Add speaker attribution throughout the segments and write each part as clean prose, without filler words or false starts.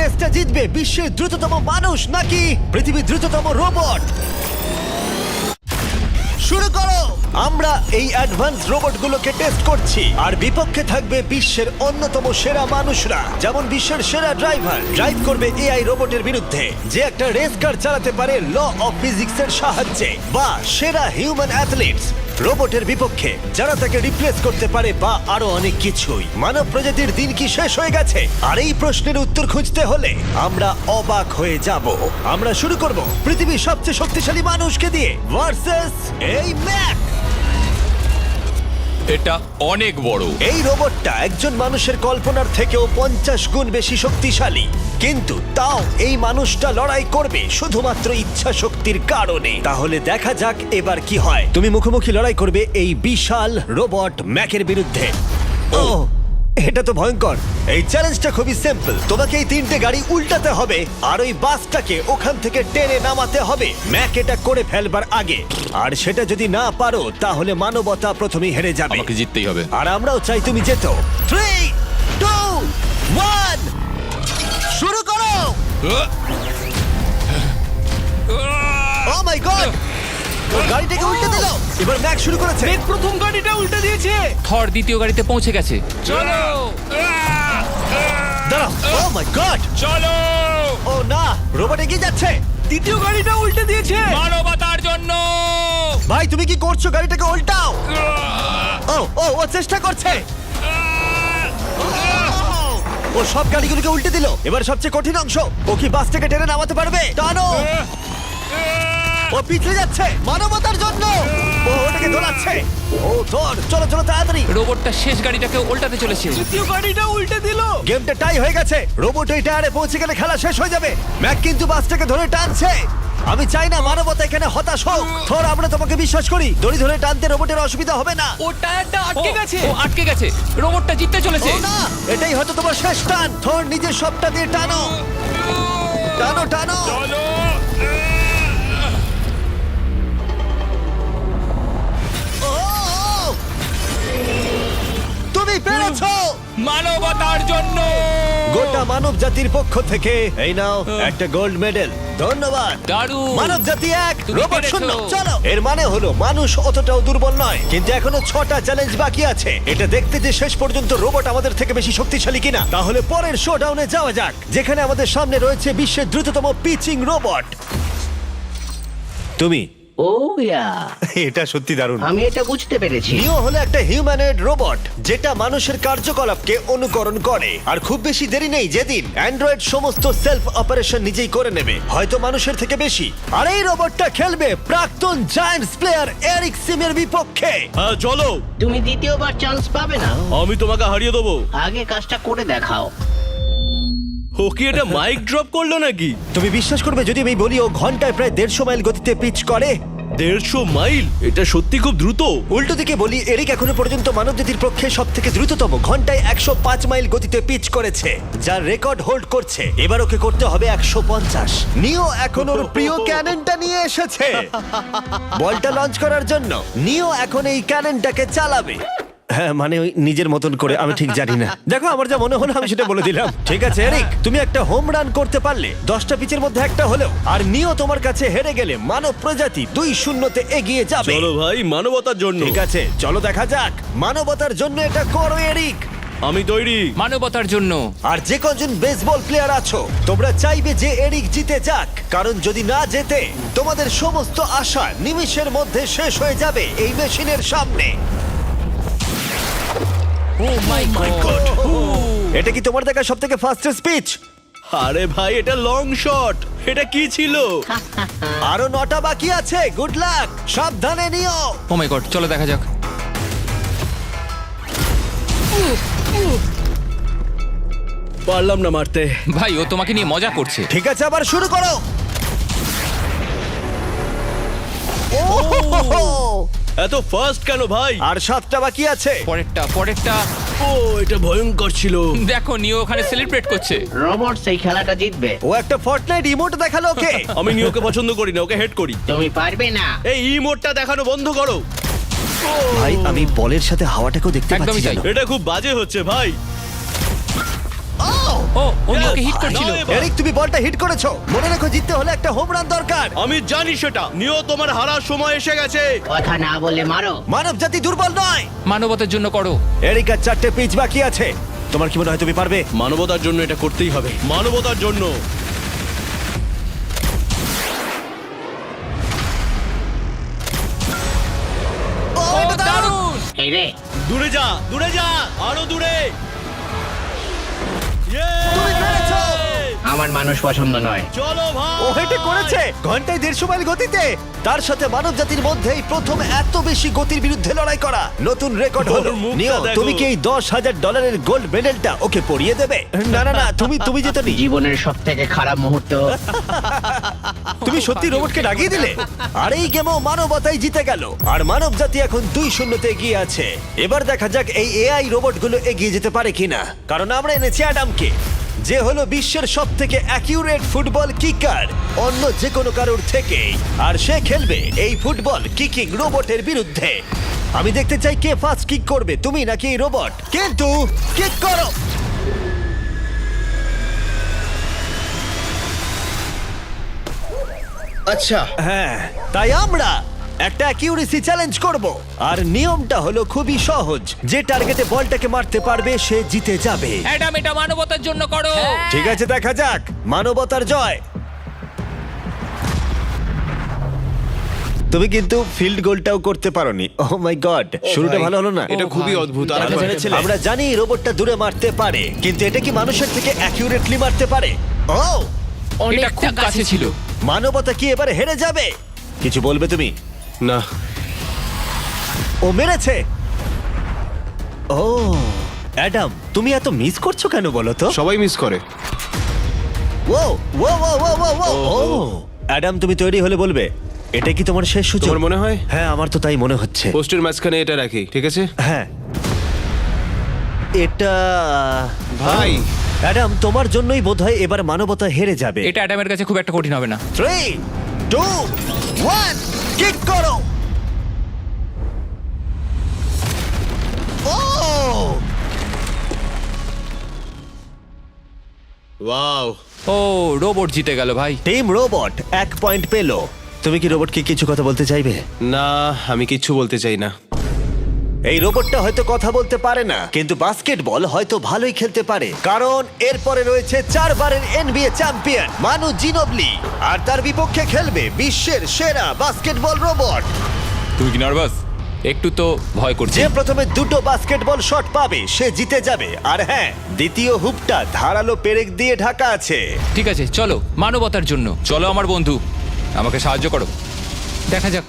Speaker 1: রেসটা জিতবে বিশ্বের দ্রুততম মানুষ নাকি পৃথিবীর দ্রুততম রোবট? শুরু করো। আমরা এই অ্যাডভান্স রোবটগুলোকে টেস্ট করছি আর বিপক্ষে থাকবে বিশ্বের অন্যতম সেরা মানুষরা, যেমন বিশ্বের সেরা ড্রাইভার ড্রাইভ করবে এআই রোবটের বিরুদ্ধে যে একটা রেস কার চালাতে পারে ল অফ ফিজিক্সের সাহায্যে, বা সেরা হিউম্যান অ্যাথলিটস রোবটের বিপক্ষে যারা তাকে রিপ্লেস করতে পারে, বা আরো অনেক কিছুই। মানব প্রজাতির দিন কি শেষ হয়ে গেছে? আর এই প্রশ্নের উত্তর খুঁজতে হলে আমরা অবাক হয়ে যাব। আমরা শুরু করব পৃথিবীর সবচেয়ে শক্তিশালী মানুষকে দিয়ে ভার্সেস এই ম্যাক।
Speaker 2: এটা অনেক বড়।
Speaker 1: এই রোবটটা একজন মানুষের কল্পনার থেকেও 50 গুণ বেশি শক্তিশালী, কিন্তু তাও এই মানুষটা লড়াই করবে শুধুমাত্র ইচ্ছা শক্তির কারণে। তাহলে দেখা যাক এবার কি হয়। তুমি মুখোমুখি লড়াই করবে এই বিশাল রোবট ম্যাকের বিরুদ্ধে। ও, এটা তো ভয়ঙ্কর। এই চ্যালেঞ্জটা খুবই সিম্পল। তোমাকে এই 3টে গাড়ি উল্টাতে হবে আর ওই বাসটাকে ওখান থেকে টেনে নামাতে হবে ম্যাক এটা করে ফেলবার আগে। আর সেটা যদি না পারো তাহলে মানবতা প্রথমেই হেরে যাবে।
Speaker 2: আমাকে জিততেই হবে।
Speaker 1: আর আমরাও চাই তুমি যেতো। 3, 2, 1 শুরু করো। ও মাই গড, ও গাড়িটাকে উল্টে দিল। এবার ম্যাক শুরু করেছে।
Speaker 3: প্রথম গাড়িটা উল্টে দিয়েছে।
Speaker 4: থর দ্বিতীয় গাড়িতে পৌঁছে গেছে।
Speaker 2: চলো
Speaker 1: দাঁড়াও, ও মাই গড,
Speaker 2: চলো।
Speaker 1: ও না, রোবট এগিয়ে যাচ্ছে।
Speaker 3: দ্বিতীয় গাড়িটা উল্টে দিয়েছে।
Speaker 2: মানবতার জন্য।
Speaker 1: ভাই তুমি কি করছো? গাড়িটাকে উল্টাও। ও ও ও চেষ্টা করছে। ও সব গাড়িগুলোকে উল্টে দিল। এবার সবচেয়ে কঠিন অংশ, ও কি বাসটাকে টেনে নামাতে পারবে? টানো। ও পিছলে যাচ্ছে মানবতার জন্য। ও ওটাকে দোলাচ্ছে। ও ধর, চলো চলো তাড়াতাড়ি।
Speaker 4: রোবটটা শেষ গাড়িটাকে উল্টাতে চলেছে।
Speaker 3: তৃতীয় গাড়িটা উল্টে দিল।
Speaker 1: গেমটা টাই হয়ে গেছে। রোবট ওই টায়ারে পৌঁছে গেলে খেলা শেষ হয়ে যাবে। ম্যাক কিন্তু বাসটাকে ধরে টানছে। আমি চাই না মানবতা এখানে হতাশ হোক। থর, আমরা তোমাকে বিশ্বাস করি। দড়ি ধরে টানতে রোবটের অসুবিধা হবে না।
Speaker 3: ও টায়ারটা আটকে গেছে।
Speaker 4: ও আটকে গেছে। রোবটটা জিততে চলেছে।
Speaker 1: ও না, এটাই হয়তো তোমার শেষ টান। থর, নিজের সবটা দিয়ে টানো। টানো টানো।
Speaker 2: চলো।
Speaker 1: ও, ও। তুমি পেরেছো।
Speaker 2: মানবতার জন্য।
Speaker 1: গোটা মানব জাতির পক্ষ থেকে এই নাও একটা গোল্ড মেডেল। ধন্যবাদ।
Speaker 4: দারুণ।
Speaker 1: মানব জাতি এক,
Speaker 4: তুমি
Speaker 1: রোবট
Speaker 4: পেরেছো।
Speaker 1: শূন্য। চলো, এর মানে হলো মানুষ অতটাও দুর্বল নয়, কিন্তু এখনো 6টা চ্যালেঞ্জ বাকি আছে। এটা দেখতে যে শেষ পর্যন্ত রোবট আমাদের থেকে বেশি শক্তিশালী কিনা। তাহলে পরের শোডাউনে যাওয়া যাক, যেখানে আমাদের সামনে রয়েছে বিশ্বের দ্রুততম পিচিং রোবট। তুমি
Speaker 5: ও ইয়া,
Speaker 1: এটা সত্যি দারুণ।
Speaker 5: আমি এটা বুঝতে পেরেছি।
Speaker 1: নিও হলো একটা হিউম্যানয়েড রোবট যেটা মানুষের কার্যকলাপকে অনুকরণ করে। আর খুব বেশি দেরি নেই যেদিন অ্যান্ড্রয়েড সমস্ত সেলফ অপারেশন নিজেই করে নেবে, হয়তো মানুষের থেকে বেশি। আর এই রোবটটা খেলবে প্রাক্তন জায়ান্টস প্লেয়ার এরিক সিমের বিপক্ষে।
Speaker 6: হ্যাঁ চলো,
Speaker 5: তুমি দ্বিতীয়বার চান্স পাবে না।
Speaker 6: আমি তোমাকে হারিয়ে দেবো।
Speaker 5: আগে কাজটা করে দেখাও।
Speaker 6: ও কি এটা মাইক ড্রপ করলো নাকি?
Speaker 1: তুমি বিশ্বাস করবে যদি আমি বলি ও ঘন্টায় প্রায় 150 মাইল গতিতে পিচ করে?
Speaker 6: 150 মাইল? এটা সত্যি খুব দ্রুত।
Speaker 1: উল্টো দিকে বলি, এরিক এখনো পর্যন্ত মানবজাতির পক্ষে সব থেকে দ্রুততম ঘন্টায় 105 মাইল গতিতে পিচ করেছে, যার রেকর্ড হোল্ড করছে। এবার ওকে করতে হবে 150। নিও এখন ওর প্রিয় ক্যাননটা নিয়ে এসেছে বলটা লঞ্চ করার জন্য। নিও এখন এই ক্যাননটাকে চালাবে। হ্যাঁ, মানে ওই নিজের মতন করে, আমি ঠিক জানি না। দেখো, আমার যা মনে হলো আমি সেটা বলে দিলাম। ঠিক আছে এরিক, তুমি একটা হোম রান করতে পারলে 10টা পিচের মধ্যে একটা হলেও, আর নিও তোমার কাছে হেরে গেলে মানব প্রজাতি 2-0 এগিয়ে যাবে।
Speaker 6: চলো ভাই, মানবতার জন্য।
Speaker 1: ঠিক আছে, চলো দেখা যাক। মানবতার জন্য এটা করো এরিক।
Speaker 6: আমি তৈরি।
Speaker 4: মানবতার জন্য।
Speaker 1: আর যে কজন বেসবল প্লেয়ার আছো, তোমরা চাইবে যে এরিক জিতে যাক, কারণ যদি না জেতে তোমাদের সমস্ত আশা নিমিষের মধ্যে শেষ হয়ে যাবে এই মেশিনের সামনে।
Speaker 4: ও মাই গড।
Speaker 1: এটা কি তোমার দেখা সব থেকে ফাস্টেস্ট স্পিচ?
Speaker 6: আরে ভাই, এটা লং শট। এটা কি ছিল?
Speaker 1: আরো 9টা বাকি আছে। গুড লাক, সাবধানে নিও।
Speaker 4: ও মাই গড, চলো দেখা যাক।
Speaker 6: পারলাম না মারতে।
Speaker 4: ভাই, ও তোমাকে নিয়ে মজা করছে।
Speaker 1: ঠিক আছে, আবার শুরু করো।
Speaker 6: এত ফাস্ট কেন ভাই?
Speaker 1: আর 7টা বাকি আছে।
Speaker 4: পরেরটা।
Speaker 6: ও, এটা ভয়ঙ্কর ছিল।
Speaker 4: দেখো, নিও ওখানে সেলিব্রেট করছে।
Speaker 5: রোবট সেই খেলাটা জিতবে।
Speaker 1: ও একটা ফর্টনাইট ইমোট দেখালো ওকে।
Speaker 6: আমি নিয়োকে পছন্দ করি না, ওকে হেড করি।
Speaker 5: তুমি পারবে না।
Speaker 6: এই ইমোটটা দেখানো বন্ধ করো।
Speaker 1: ভাই, আমি বলের সাথে হাওয়াটাকেও দেখতে
Speaker 4: একদমই
Speaker 1: পাচ্ছি
Speaker 4: তাই।
Speaker 1: জানো।
Speaker 6: এটা খুব বাজে হচ্ছে ভাই।
Speaker 4: ও নিওকে হিট করছিল।
Speaker 6: নাও এবার।
Speaker 1: এরিক, তুমি বলটা হিট করেছো। মনে রেখো, জিততে হলে একটা হোম রান দরকার।
Speaker 6: আমি জানি সেটা। নিও, তোমার হারার সময় এসে গেছে।
Speaker 5: কথা না বলে মারো।
Speaker 1: মানব জাতি দুর্বল নয়।
Speaker 4: মানবতার জন্য করো।
Speaker 1: এরিক, আর 4টে পিচ বাকি আছে। তোমার কি মনে হয় তুমি পারবে?
Speaker 6: মানবতার জন্য এটা করতেই হবে। মানবতার জন্য।
Speaker 1: ও, এটা দারুণ!
Speaker 5: এই রে,
Speaker 6: দূরে যা, দূরে যা, আরো দূরে।
Speaker 1: তুমি পেরেছো!
Speaker 5: আমার মানুষ পছন্দ নয়।
Speaker 6: চলো ভাই।
Speaker 1: ও এটা করেছে ঘন্টায় 150 মাইল গতিতে। তার সাথে মানব জাতির মধ্যেই প্রথম এত বেশি গতির বিরুদ্ধে লড়াই করা নতুন রেকর্ড হলো।
Speaker 6: ওর মুখটা
Speaker 1: নিও,
Speaker 6: দেখো।
Speaker 1: তুমি কি এই $10,000 গোল্ড মেডেলটা ওকে পরিয়ে দেবে? না না না, তুমি যেতে নি।
Speaker 5: জীবনের সব থেকে খারাপ মুহূর্ত।
Speaker 1: তুমি সত্যি রোবটকে ডাকিয়ে দিলে। আর এই গেমও মানবতাই জিতে গেল। আর মানব জাতি এখন 2-0 এগিয়ে আছে। এবার দেখা যাক এই এআই রোবটগুলো এগিয়ে যেতে পারে কিনা। কারণ আমরা এনেছি অ্যাডামকে, যে হলো বিশ্বের সব থেকে অ্যাকিউরেট ফুটবল কিকার অন্য যে কোনো কারোর থেকে। আর সে খেলবে এই ফুটবল কিকিং রোবটের বিরুদ্ধে। আমি দেখতে চাই কে ফার্স্ট কিক করবে, তুমি নাকি এই রোবট। কিন্তু কিক করো।
Speaker 6: আচ্ছা,
Speaker 1: হ্যাঁ, তাই আমরা একটা অ্যাকিউরেসি চ্যালেঞ্জ করব। আর নিয়মটা হলো খুবই সহজ, যে টার্গেটে বলটাকে মারতে পারবে সে জিতে যাবে।
Speaker 4: অ্যাডাম, এটা মানবতার জন্য করো।
Speaker 1: ঠিক আছে, দেখা যাক মানবতার জয়। তুমি কিন্তু ফিল্ড গোলটাও করতে পারোনি। ও মাই গড, শুরুটা ভালো হলো না।
Speaker 6: এটা খুবই অদ্ভুত। আর
Speaker 1: আমরা জেনেছিলাম। আমরা জানি রোবটটা দূরে মারতে পারে, কিন্তু এটা কি মানুষের থেকে অ্যাকিউরেটলি মারতে পারে? ও,
Speaker 4: এটা খুব কাছে ছিল।
Speaker 1: মানবতা কি এবারে হেরে যাবে? কিছু বলবে তুমি?
Speaker 6: না,
Speaker 1: ও মেরেছে। ও অ্যাডাম, তুমি এত মিস করছো কেন বলো তো?
Speaker 6: সবাই মিস করে।
Speaker 1: ও ও ও ও ও ও ও অ্যাডাম, তুমি তৈরি হলে বলবে। এটা কি তোমার শেষ সূচক?
Speaker 6: তোমার মনে হয়?
Speaker 1: হ্যাঁ, আমার তো তাই মনে হচ্ছে।
Speaker 6: পোস্টের মাঝখানে এটা রাখি, ঠিক আছে?
Speaker 1: হ্যাঁ, এটা
Speaker 6: ভাই।
Speaker 1: অ্যাডাম, তোমার জন্যই বোধহয় এবার মানবতা হেরে যাবে।
Speaker 4: এটা অ্যাডামের কাছে খুব একটা কঠিন হবে না।
Speaker 1: 3, 2, 1, কিক করো। ও
Speaker 6: ওয়াও।
Speaker 4: ও, রোবট জিতে গেল ভাই।
Speaker 1: টিম রোবট 1 পয়েন্ট পেলো। তুমি কি রোবটকে কিছু কথা বলতে চাইবে?
Speaker 6: না, আমি কিচ্ছু বলতে চাই না।
Speaker 1: এই রোবটটা হয়তো কথা বলতে পারে না, কিন্তু বাস্কেটবল হয়তো ভালোই খেলতে পারে। কারণ এরপরে রয়েছে 4 বারের NBA চ্যাম্পিয়ন মানু জিনোবলি, আর তার বিপক্ষে খেলবে বিশ্বের সেরা বাস্কেটবল রোবট।
Speaker 4: তুমি কি নার্ভাস? একটু তো ভয় করছে।
Speaker 1: যে প্রথমে 2টো বাস্কেটবল শট পাবে সে জিতে যাবে। আর হ্যাঁ, দ্বিতীয় হুপটা ধারালো পেরেক দিয়ে ঢাকা আছে।
Speaker 4: ঠিক আছে, চলো মানবতার জন্য। চলো আমার বন্ধু, আমাকে সাহায্য করো। দেখা যাক,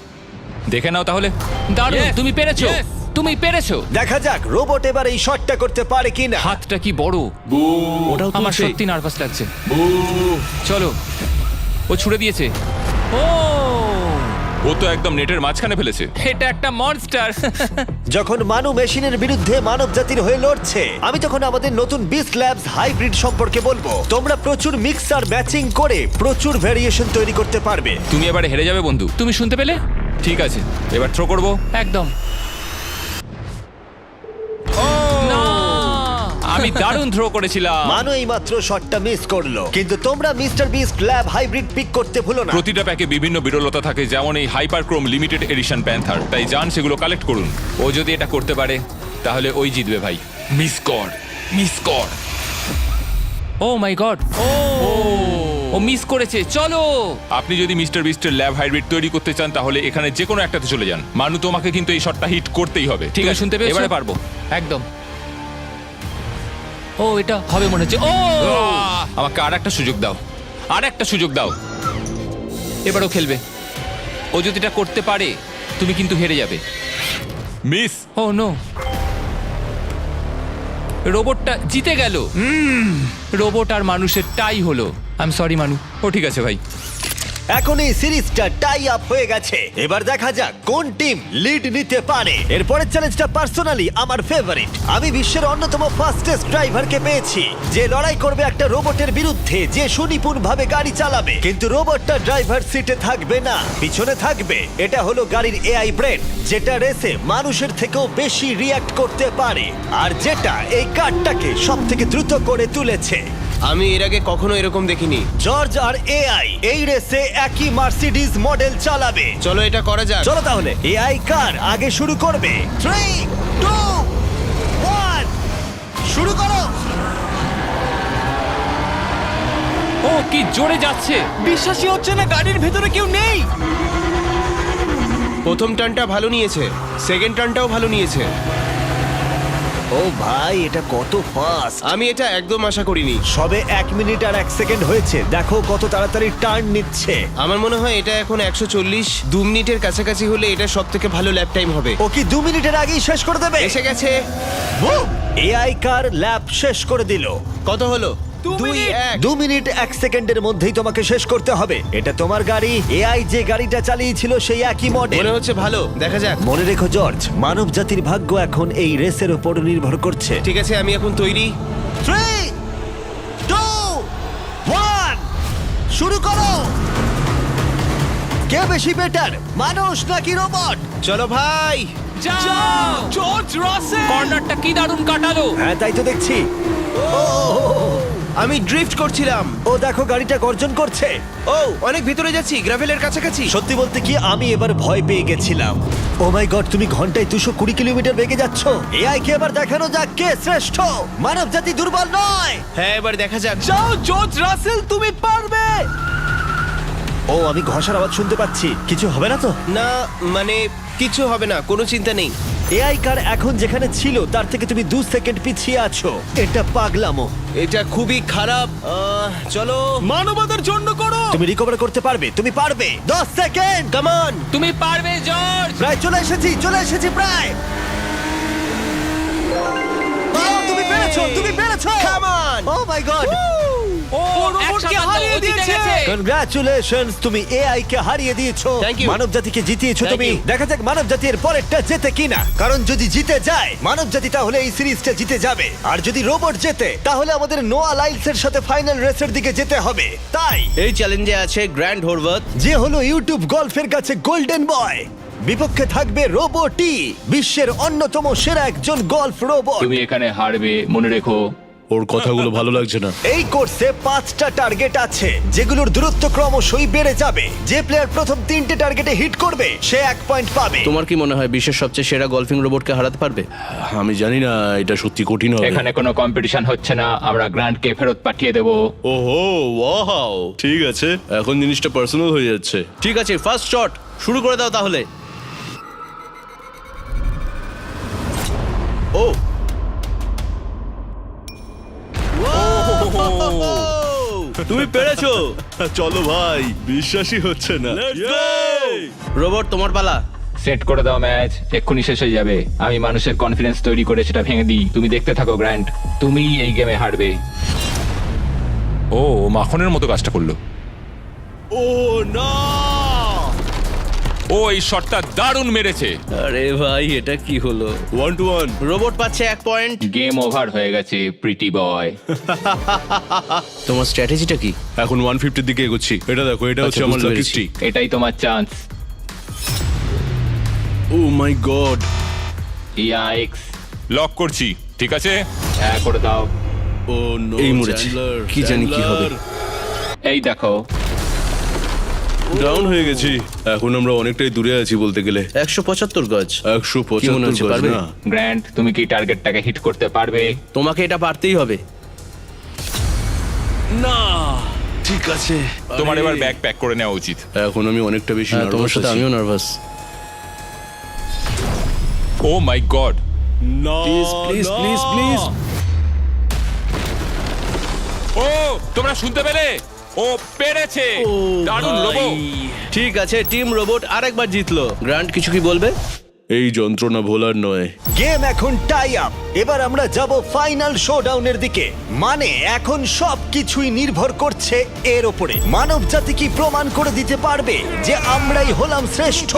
Speaker 4: দেখে নাও তাহলে। দারুণ, তুমি পেরেছো। তুমি পেরেছো।
Speaker 1: দেখা যাক রোবট এবার এই শটটা করতে পারে কিনা।
Speaker 4: হাতটা কি বড়।
Speaker 6: ওটাও
Speaker 4: আমার
Speaker 6: তুলছে।
Speaker 4: সত্যি নার্ভাস লাগছে। চলো, ও ছুড়ে দিয়েছে। ও,
Speaker 2: ও তো একদম নেটের মাঝখানে ফেলেছে।
Speaker 4: এটা একটা মনস্টার।
Speaker 1: যখন মানু মেশিনের বিরুদ্ধে মানব জাতির হয়ে লড়ছে, আমি তখন আমাদের নতুন বিস্ট ল্যাবস হাইব্রিড সম্পর্কে বলবো। তোমরা প্রচুর মিক্সার ম্যাচিং করে প্রচুর ভেরিয়েশন তৈরি করতে পারবে।
Speaker 4: তুমি এবারে হেরে যাবে বন্ধু। তুমি শুনতে পেলে? ঠিক আছে, এবার থ্রো করবো। একদম। না, আমি দারুণ থ্রো করেছিলাম।
Speaker 1: মানু এইমাত্র শটটা মিস করলো, কিন্তু তোমরা Mister Beast lab hybrid pick করতে ভুলো না।
Speaker 2: প্রতিটা প্যাকে বিভিন্ন বিরলতা থাকে, যেমন এই হাইপারক্রোম লিমিটেড এডিশন প্যান্থার। তাই যান সেগুলো কালেক্ট করুন।
Speaker 4: ও যদি এটা করতে পারে তাহলে ওই জিতবে ভাই।
Speaker 2: মিস কর, মিস কর।
Speaker 4: ও মাই গড, ও মিস করেছে। চলো,
Speaker 2: আপনি যদি মিস্টার বিস্টের ল্যাব হাইব্রিড তৈরি করতে চান তাহলে এখানে যে কোনো একটাতে চলে যান। মানু, তোমাকে কিন্তু এই শটটা হিট করতেই হবে।
Speaker 4: ঠিক আছে, শুনতে পেয়েছো?
Speaker 2: এবারে পারবো।
Speaker 4: একদম। ও, এটা হবে মনে হচ্ছে। ও,
Speaker 2: আমাকে আর একটা সুযোগ দাও, আর একটা সুযোগ দাও।
Speaker 4: এবারও খেলবে। ও যদি এটা করতে পারে তুমি কিন্তু হেরে যাবে।
Speaker 2: মিস।
Speaker 4: ও নো, রোবটটা জিতে গেল। রোবট আর মানুষের টাই হলো। আই এম সরি মানু। ও ঠিক আছে ভাই।
Speaker 1: এখন এই সিরিজটা টাই আপ হয়ে গেছে। এবার দেখা যাক কোন টিম লিড নিতে পারে। এরপরের চ্যালেঞ্জটা পার্সোনালি আমার ফেভারিট। আমি বিশ্বের অন্যতম ফাস্টেস্ট ড্রাইভারকে পেয়েছি, যে লড়াই করবে একটা রোবটের বিরুদ্ধে যে সুনিপুণ ভাবে গাড়ি চালাবে। কিন্তু রোবটটা ড্রাইভার সিটে থাকবে না, পিছনে থাকবে। এটা হলো গাড়ির এআই ব্রেন, যেটা রেসে মানুষের থেকেও বেশি রিয়্যাক্ট করতে পারে, আর যেটা এই কারটাকে সব থেকে দ্রুত করে তুলেছে।
Speaker 6: আমি এর আগে কখনো এরকম দেখিনি।
Speaker 1: জর্জ আর এআই এই রেসে একই মার্সিডিজ মডেল চালাবে।
Speaker 6: চলো এটা করা যাক।
Speaker 1: চলো তাহলে এআই কার আগে শুরু করবে। 3, 2, 1 শুরু করো।
Speaker 4: ও কি জোরে যাচ্ছে!
Speaker 3: বিশ্বাসই হচ্ছে না গাড়ির ভেতরে কেউ নেই।
Speaker 6: প্রথম টার্নটা ভালো নিয়েছে, সেকেন্ড টার্নটাও ভালো নিয়েছে।
Speaker 1: ও ভাই, এটা কত ফাস্ট!
Speaker 6: আমি এটা একদম আশা করিনি।
Speaker 1: সবে 1 মিনিট আর 1 সেকেন্ড হয়েছে, দেখো কত তাড়াতাড়ি টার্ন নিচ্ছে।
Speaker 6: আমার মনে হয় এটা এখন 140, 2 মিনিটের কাছাকাছি হলে এটা সব থেকে ভালো ল্যাপ টাইম হবে।
Speaker 1: ও কি 2 মিনিটের আগেই শেষ করে দেবে?
Speaker 6: এসে গেছে।
Speaker 1: এআই কার ল্যাব শেষ করে দিল।
Speaker 6: কত হলো?
Speaker 3: 2 মিনিট।
Speaker 1: 2 মিনিট 1 সেকেন্ডের মধ্যেই তোমাকে শেষ করতে হবে। এটা তোমার গাড়ি, এআই যে গাড়িটা চালিয়েছিল সেই একই মডেল।
Speaker 6: মনে হচ্ছে ভালো, দেখা যাক।
Speaker 1: মনে রেখো জর্জ, মানব জাতির ভাগ্য এখন এই রেসের উপর নির্ভর করছে।
Speaker 6: ঠিক আছে, আমি এখন তৈরি।
Speaker 1: 3, 2, 1 শুরু করো। কে বেশি বেটার, মানুষ নাকি রোবট?
Speaker 6: চলো ভাই।
Speaker 4: যাও!
Speaker 3: জর্জ রাসেল।
Speaker 4: কর্নারটা কি দারুণ কাটালো!
Speaker 1: হ্যাঁ, তাই তো দেখছি।
Speaker 6: আমি ড্রিফট করছিলাম।
Speaker 1: ও দেখো, গাড়িটা গর্জন করছে।
Speaker 6: ও অনেক ভিতরে যাচ্ছি, গ্রাভেলের কাছাকাছি।
Speaker 1: সত্যি বলতে কি, আমি এবার ভয় পেয়ে গেছিলাম। ও মাই গড, তুমি ঘন্টায় 220 কিলোমিটার বেগে যাচ্ছ। এআই কে এবার দেখানো যাক কে শ্রেষ্ঠ। মানব জাতি দুর্বল নয়।
Speaker 6: হ্যাঁ, এবার দেখা যাক।
Speaker 3: যাও জর্জ রাসেল, তুমি পারবে।
Speaker 1: ও, আমি ঘষার আওয়াজ শুনতে পাচ্ছি। কিছু হবে না তো?
Speaker 6: না, মানে কিছু হবে না, কোনো চিন্তা নেই।
Speaker 1: এআই কার এখন যেখানে ছিল তার থেকে তুমি 2 সেকেন্ড পিছিয়ে আছো। এটা পাগলামো।
Speaker 6: এটা খুবই খারাপ। চলো,
Speaker 3: মানবতার জন্য করো।
Speaker 1: তুমি রিকভার করতে পারবে, তুমি পারবে। 10 সেকেন্ড,
Speaker 6: কাম অন।
Speaker 4: তুমি পারবে জর্জ!
Speaker 1: প্রায় চলে এসেছি প্রায়। ও, তুমি পেরেছো, তুমি পেরেছো।
Speaker 6: Come on.
Speaker 1: O my god,
Speaker 4: ও
Speaker 3: রোবটকে
Speaker 4: একসাথে
Speaker 3: হারিয়ে
Speaker 4: ও জিতে
Speaker 3: দিয়েছে।
Speaker 4: গেছে।
Speaker 1: কনগ্রাচুলেশনস, তুমি এআই কে হারিয়ে দিয়েছো।
Speaker 6: Thank you.
Speaker 1: মানব জাতিকে জিতিয়েছো
Speaker 6: Thank
Speaker 1: তুমি।
Speaker 6: you.
Speaker 1: দেখা যাক মানব জাতি এর পরেরটা জেতে কিনা। কারণ যদি জিতে যায় মানব জাতি, তাহলে এই সিরিজটা জিতে যাবে। আর যদি রোবট জেতে, তাহলে আমাদের নোয়া লাইলসের সাথে ফাইনাল রেসের দিকে যেতে হবে। তাই
Speaker 6: এই চ্যালেঞ্জে আছে গ্র্যান্ড হোরভাত।
Speaker 1: যে হলো ইউটিউব গল্ফের কাছে গোল্ডেন বয়, বিপক্ষে থাকবে রোবটি, বিশ্বের অন্যতম সেরা একজন গল্ফ রোবট।
Speaker 4: তুমি এখানে হারবে, মনে রেখো।
Speaker 7: ওর কথাগুলো ভালো লাগছে না।
Speaker 1: এই কোর্সে 5টা টার্গেট আছে, যেগুলোর দূরত্ব ক্রমশই বেড়ে যাবে। যে প্লেয়ার প্রথম 3টে টার্গেটে হিট করবে সে 1 পয়েন্ট পাবে।
Speaker 6: তোমার কি মনে হয় বিশ্বের সবচেয়ে সেরা গলফিং রোবটকে হারাতে পারবে?
Speaker 7: আমি জানি না, এটা সত্যি কঠিন হবে।
Speaker 4: এখানে কোনো কম্পিটিশন হচ্ছে না, আমরা গ্র্যান্ডকে ফেরত পাঠিয়ে দেব।
Speaker 7: ওহো, ওয়াও, ঠিক আছে, এখন জিনিসটা পার্সোনাল হয়ে যাচ্ছে।
Speaker 6: ঠিক আছে, ফার্স্ট শট শুরু করে দাও তাহলে। ও তুমি পেরেছো।
Speaker 7: চলো ভাই, বিশ্বাসই হচ্ছে না।
Speaker 6: রোবট, তোমার পালা।
Speaker 4: সেট করে দাও ম্যাচ, এক্ষুনি শেষ হয়ে যাবে। আমি মানুষের কনফিডেন্স তৈরি করে সেটা ভেঙে দিই। তুমি দেখতে থাকো গ্র্যান্ড, তুমি এই গেমে হারবে।
Speaker 2: ও মাখনের মতো কাজটা করলো।
Speaker 7: ও না!
Speaker 2: ও এই শটটা দারুণ মেরেছে।
Speaker 6: আরে ভাই, এটা কি হলো?
Speaker 7: 1-1।
Speaker 6: রোবট পাচ্ছে 1 পয়েন্ট।
Speaker 4: গেম ওভার হয়ে গেছে প্রিটি বয়।
Speaker 6: তোমার স্ট্র্যাটেজিটা কি?
Speaker 7: এখন 150 দিকে এগোচ্ছি। এটা দেখো, এটা হচ্ছে
Speaker 6: আচ্ছা,
Speaker 7: আমার
Speaker 6: বুঝতে
Speaker 7: লাকি
Speaker 6: পেরেছি।
Speaker 7: স্ট্রিক।
Speaker 4: এটাই তোমার চান্স।
Speaker 7: ও মাই গড।
Speaker 4: ইয়াইক্স!
Speaker 2: লক করছি, ঠিক আছে?
Speaker 4: হ্যাঁ, করে দাও।
Speaker 7: ও নো,
Speaker 6: এই মরেছি। কি জানি কি হবে।
Speaker 4: এই দেখো,
Speaker 7: ডাউন হয়ে গেছি। এখন আমরা অনেকটাই দূরে আছি বলতে গেলে।
Speaker 6: 175 গজ। কি মনে
Speaker 7: 175
Speaker 6: হচ্ছে,
Speaker 7: গজ
Speaker 6: পারবে?
Speaker 7: না।
Speaker 4: গ্র্যান্ড, তুমি কি টার্গেটটাকে হিট করতে পারবে?
Speaker 6: তোমাকে এটা পারতেই হবে।
Speaker 7: না, ঠিক আছে।
Speaker 2: তোমার
Speaker 7: আরে,
Speaker 2: এবার ব্যাগ প্যাক করে নেওয়া উচিত।
Speaker 7: এখন আমি অনেকটা বেশি
Speaker 6: হ্যাঁ, তোমার
Speaker 7: নার্ভাস
Speaker 6: সাথে
Speaker 7: আছি।
Speaker 6: আমিও নার্ভাস।
Speaker 2: ও মাই গড!
Speaker 7: না,
Speaker 6: Please, please,
Speaker 7: না।
Speaker 6: please, please.
Speaker 2: ও তোমরা শুনতে পেলে? ও পেরেছে! দারুণ
Speaker 6: ভাই।
Speaker 2: লোবো।
Speaker 6: ঠিক আছে, টিম রোবট আরেকবার জিতলো। গ্র্যান্ড, কিছু কি বলবে?
Speaker 7: এই যন্ত্রণা ভোলার নয়।
Speaker 1: গেম এখন টাই আপ। এবার আমরা যাব ফাইনাল শোডাউনের দিকে। মানে এখন সবকিছুই নির্ভর করছে এর উপরে। মানব জাতি কি প্রমাণ করে দিতে পারবে যে আমরাই হলাম শ্রেষ্ঠ,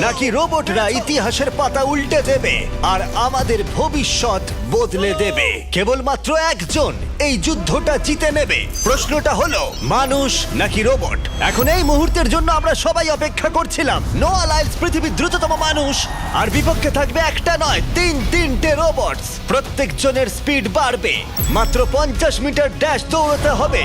Speaker 1: নাকি রোবটরা ইতিহাসের পাতা উল্টে দেবে আর আমাদের ভবিষ্যৎ বদলে দেবে? কেবলমাত্র একজন এই যুদ্ধটা জিতে নেবে। প্রশ্নটা হলো মানুষ নাকি রোবট? এখন এই মুহূর্তের জন্য আমরা সবাই অপেক্ষা করছিলাম। নোয়া লাইলস পৃথিবীর দ্রুততম মানুষ, আর বিপক্ষে থাকবে একটা নয় তিনটে রোবটস। প্রত্যেকজনের স্পিড বাড়বে। মাত্র 50 মিটার ড্যাশ দৌড়াতে হবে।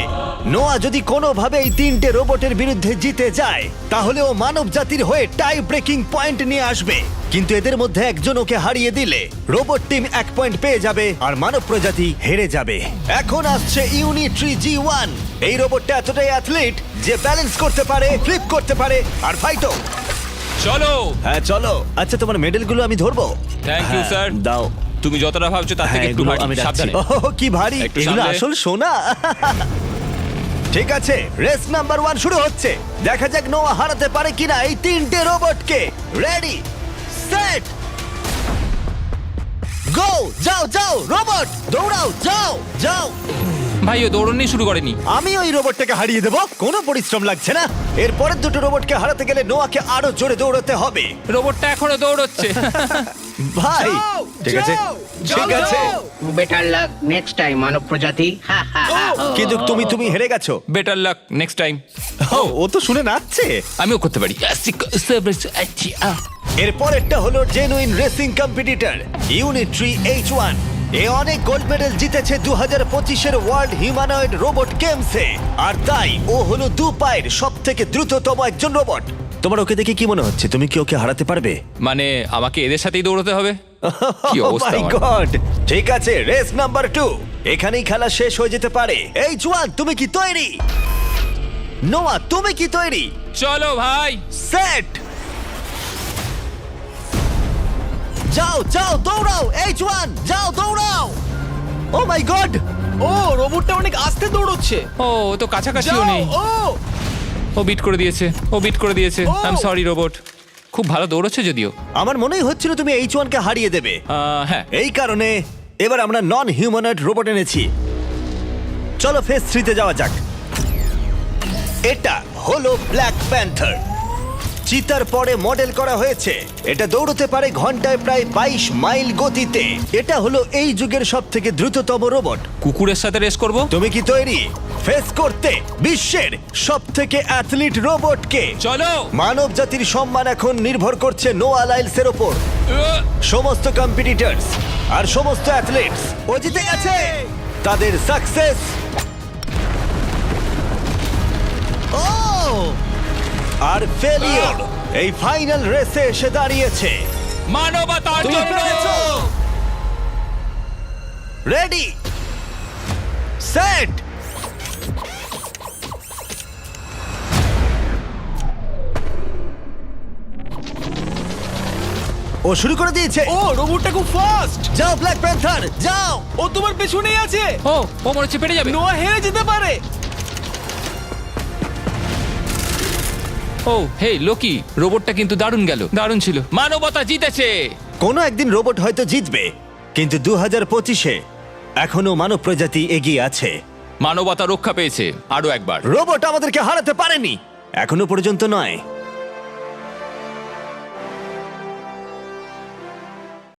Speaker 1: নোয়া যদি কোনোভাবে এই তিনটে রোবটের বিরুদ্ধে জিতে যায়, তাহলে ও মানব জাতির হয়ে টাই ব্রেকিং পয়েন্ট নিয়ে আসবে। কিন্তু এদের মধ্যে একজন ওকে হারিয়ে দিলে রোবট টিম 1 পয়েন্ট পেয়ে যাবে আর মানব প্রজাতি হেরে যাবে। এখন আসছে ইউনিট্রি G1। এই রোবটটা এতটাই অ্যাথলিট যে ব্যালেন্স করতে পারে, ফ্লিপ করতে পারে আর ফাইটও।
Speaker 2: চলো।
Speaker 1: হ্যাঁ চলো। আচ্ছা, তোমার মেডেলগুলো আমি ধরবো?
Speaker 2: Thank you,
Speaker 1: হ্যাঁ,
Speaker 2: sir.
Speaker 1: দাও।
Speaker 2: তুমি যতটা ভাবছো তার থেকে
Speaker 1: হ্যাঁ,
Speaker 2: একটু
Speaker 1: এগুলো
Speaker 2: ভারী।
Speaker 1: আমি রাখছি।
Speaker 2: সাবধানে।
Speaker 1: ওহ, কি ভারী!
Speaker 2: একটু
Speaker 1: এগুলো
Speaker 2: সামলে।
Speaker 1: আসল সোনা। ঠিক আছে, রেস নাম্বার 1 শুরু হচ্ছে। দেখা যাক নোয়া হারাতে পারে কিনা এই তিনটে রোবটকে। রেডি, সেট, গো! যাও যাও রোবট, দৌড়াও, যাও যাও।
Speaker 4: ভাই ও দৌড়নি শুরু করেনি।
Speaker 1: আমি ওই রোবটটাকে হারিয়ে দেব, কোনো পরিশ্রম লাগছে না। এরপরের দুটো রোবটকে হারাতে গেলে নোয়াকে আরো জোরে দৌড়াতে হবে।
Speaker 4: রোবটটা এখনো দৌড়চ্ছে।
Speaker 1: ভাই
Speaker 3: যাও,
Speaker 1: ঠিক আছে,
Speaker 3: যাও,
Speaker 1: ঠিক
Speaker 3: যাও,
Speaker 1: আছে,
Speaker 3: যাও।
Speaker 5: বেটার লাক নেক্সট টাইম মানব প্রজাতি। হা, হা, হা।
Speaker 1: কিন্তু তুমি হেরে গেছো।
Speaker 4: Better luck next time.
Speaker 1: ও তো শুনে নাচছে।
Speaker 4: আমিও করতে পারি।
Speaker 1: এরপরেরটা হলো genuine racing competitor Unitree H1। এ অনেক গোল্ড মেডেল জিতেছে 2025-এর ওয়ার্ল্ড হিউম্যানয়েড রোবট গেমসে, আর তাই ও হলো 2 পায়ের সব থেকে দ্রুততম একজন রোবট। তোমার ওকে দেখে কি মনে হচ্ছে? তুমি কি ওকে হারাতে পারবে?
Speaker 4: মানে আমাকে এদের সাথেই দৌড়তে হবে? কি অবস্থা
Speaker 1: মাই
Speaker 4: আমার।
Speaker 1: গড! ঠিক আছে, রেস নাম্বার 2। এখানেই খেলা শেষ হয়ে যেতে পারে। H1, তুমি কি তৈরি? নোয়া, তুমি কি তৈরি?
Speaker 4: চলো ভাই।
Speaker 1: সেট, যাও যাও দৌড়াও। H1, যাও দৌড়াও। ও মাই গড!
Speaker 3: ও রোবটটা অনেক আস্তে দৌড়চ্ছে।
Speaker 4: ও ও তো কাছাকাছিও
Speaker 3: যাও,
Speaker 4: নেই। ও বিট করে দিয়েছে, ও বিট করে দিয়েছে।
Speaker 3: ও!
Speaker 4: I am sorry robot. খুব ভালো দৌড়চ্ছে যদিও।
Speaker 1: আমার মনেই হচ্ছিল তুমি H1 কে হারিয়ে দেবে।
Speaker 4: হ্যাঁ।
Speaker 1: এই কারণে এবার আমরা নন হিউম্যানয়েড রোবট এনেছি। চলো ফেজ 3 তে যাওয়া যাক। এটা হলো ব্ল্যাক প্যান্থার। চিতার পরে মডেল করা হয়েছে। এটা দৌড়তে পারে ঘন্টায় প্রায় 22 মাইল গতিতে। এটা হলো এই যুগের সবথেকে দ্রুততম রোবট।
Speaker 4: কুকুরের সাথে রেস করব।
Speaker 1: তুমি কি তৈরি ফেস করতে বিশ্বের সবথেকে অ্যাথলিট রোবটকে?
Speaker 4: চলো।
Speaker 1: মানব জাতির সম্মান এখন নির্ভর করছে নোয়া লাইলসের ওপর। সমস্ত কম্পিটিটরস আর সমস্ত অ্যাথলিটস ও জিতে গেছে। তাদের সাকসেস আর ফেলিওর এই ফাইনাল রেসে এসে দাঁড়িয়েছে।
Speaker 4: মানবতার জন্য।
Speaker 1: রেডি, সেট, ও শুরু করে দিয়েছে।
Speaker 3: ও রোবটটা খুব ফাস্ট।
Speaker 1: যাও ব্ল্যাক প্যান্থার, যাও।
Speaker 3: ও তোমার পেছনেই আছে।
Speaker 4: ও ও মনে হচ্ছে পেরে যাবে।
Speaker 3: নোয়া হেরে যেতে পারে।
Speaker 4: ও হে লোকি, রোবটটা কিন্তু দারুণ গেল, দারুণ ছিল। মানবতা জিতেছে।
Speaker 1: কোনো একদিন রোবট হয়তো জিতবে, কিন্তু 2025-এ এখনো মানব প্রজাতি এগিয়ে আছে।
Speaker 4: মানবতা রক্ষা পেয়েছে আরো একবার।
Speaker 1: রোবট আমাদেরকে হারাতে পারেনি, এখনো পর্যন্ত নয়।